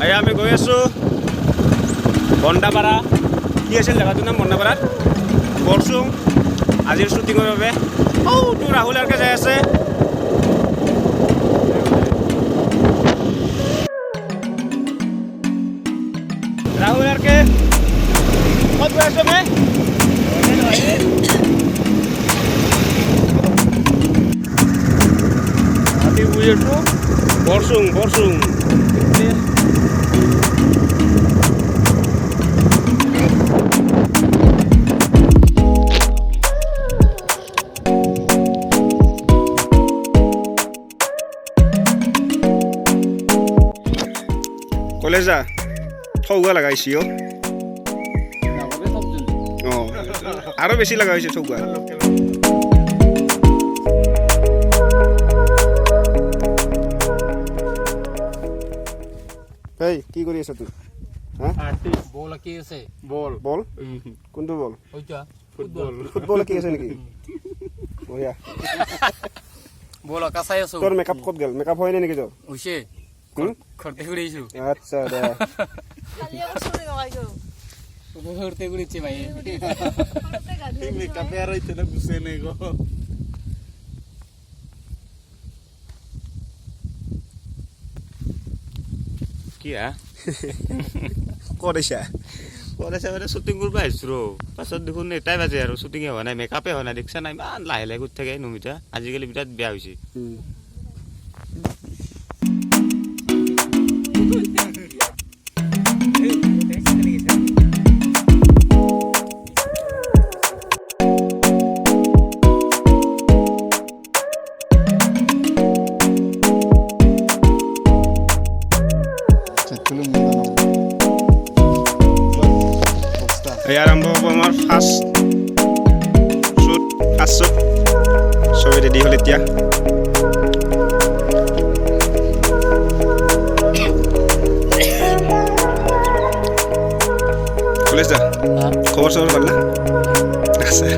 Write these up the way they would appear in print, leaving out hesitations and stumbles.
এয়া আমি গৈ আছোঁ বন্দাপাৰা। কি আছিল জেগাটোৰ নাম? বন্দাপাৰাত বৰচুং আজিৰ শ্বুটিঙৰ বাবে। তো ৰাহুল আৰকে যাই আছে। ৰাহুল আৰকে ক'ত গৈ আছোঁ মই? আমি গৈ আছোঁ বৰচুং। কলেজ যা ঠৌগা লাগাইছি আৰু বেছি লগা হৈছে ঠৌগা। এই কি কৰি আছ তুই? বল কি আছে? বল কোনটো বল? ফুটবল কি আছে নেকি? বঢ়িয়া। বল কাচাই আছো। তোৰ মেকআপ ক'ত গেল? মেকআপ হয় নেকি তোৰ? হৈছে ঘৰতে ঘূৰিছো। আচ্ছা দে ঘৰতে ঘূৰিছে ভাই। মেকআপে আৰ হইতে না গুছে নেই গো। কি কৰিছা? মানে শ্বুটিং কৰিব আহিছোঁ পাছত দেখোন এটাই বাজে আৰু শ্বুটিঙে হোৱা নাই, মেকআপে হোৱা নাই। দেখিছা নাই ইমান লাহে লাহে কৰি থাকে নমিতা। আজিকালি বিৰাট বেয়া হৈছে। আৰম্ভ হ'ব আমাৰ ফাৰ্ষ্ট শ্বুট। চবেই ৰেডি হ'ল এতিয়া। কলেজ যা খবৰ চবৰ ভাল না? আছে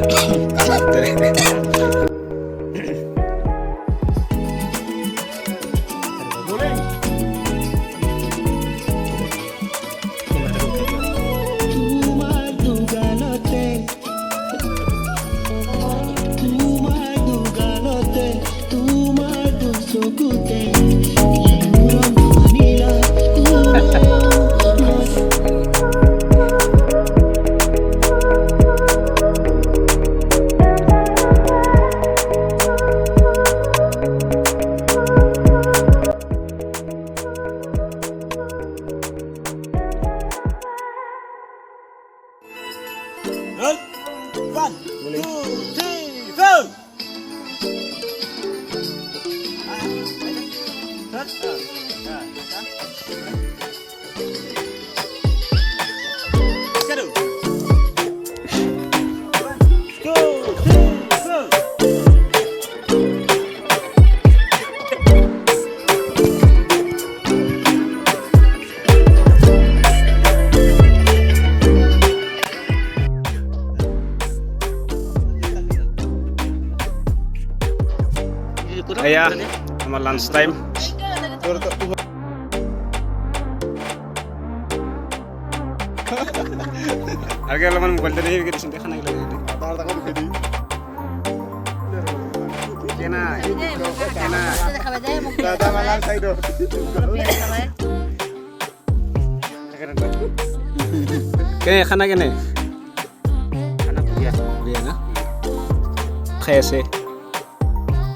এয়া আমাৰ লাঞ্চ টাইম। আগে অলপমান মোবাইলটো দেখি দিছোঁ দেখা নাই কেনে খানা কেনে? বঢ়িয়া না? খাই আছে?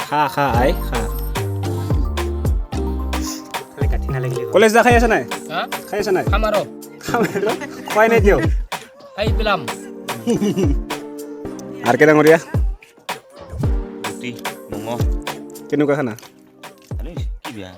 খা আই খা। কলেজ যা খাই আছে নাই? খাই আছে নাই? খোৱাই নাই কিয়? আৰু কেইটা ডাঙৰীয়া? ৰুটি মঙহ। কেনেকুৱা খানা? কি বেয়া?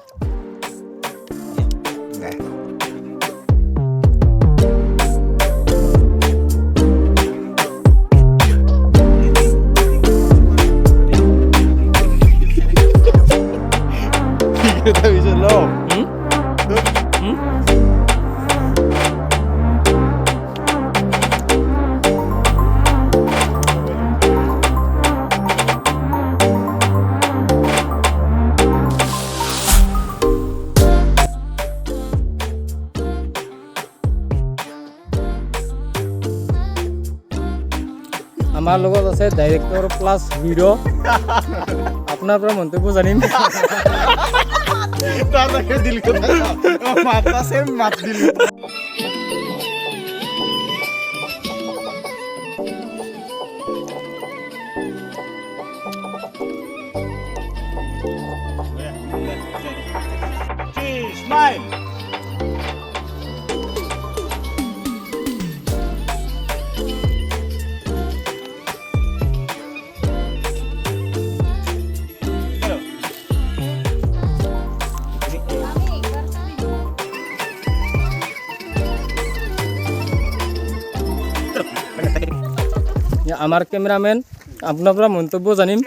আমাৰ লগত আছে ডাইৰেক্টৰ প্লাছ হিৰো আপোনাৰ পৰা মন্তব্য জানিম তাকে দিল কথা মাতা সেম মাত দিল Smile. আমাৰ কেমেৰামেন আপোনাৰ পৰা মন্তব্য জানিম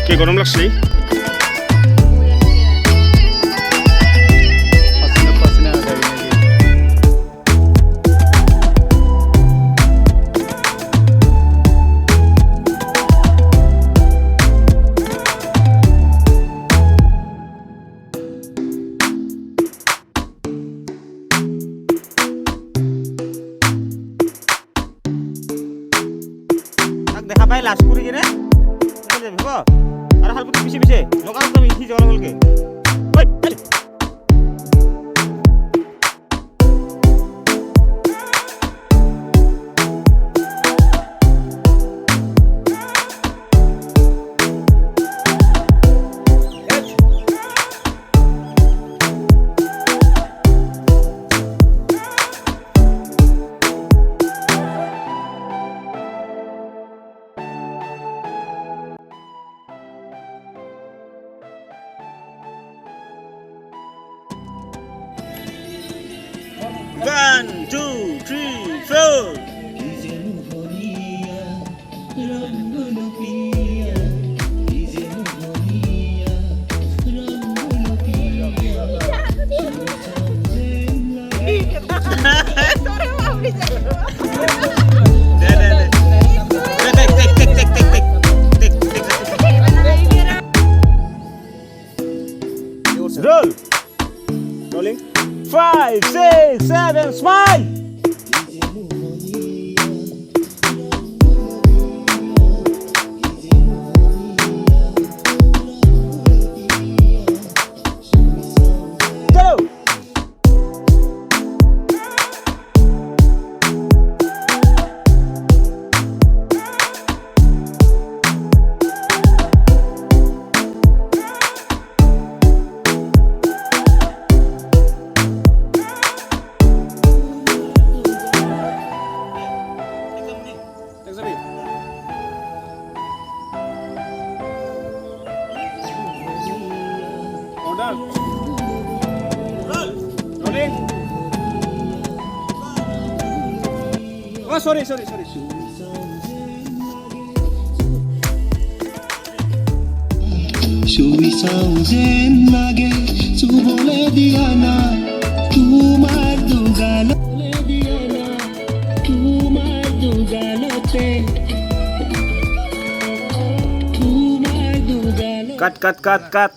কি গৰম লাগছে দেখা পাই লাজ কৰি কিনে যাবি হ'ব আৰু হালপুতি পিছে পিছে লগা তুমি উঠি যাব লাগলকে One, two, three, four. Roll. Rolling. 5, 6, 7, smile. Go. Order. Roll. Rolling. Oh, sorry. সুবিচাও যেন লাগে চুবলে দিয়া না তোমাৰ দুগালতে Cut.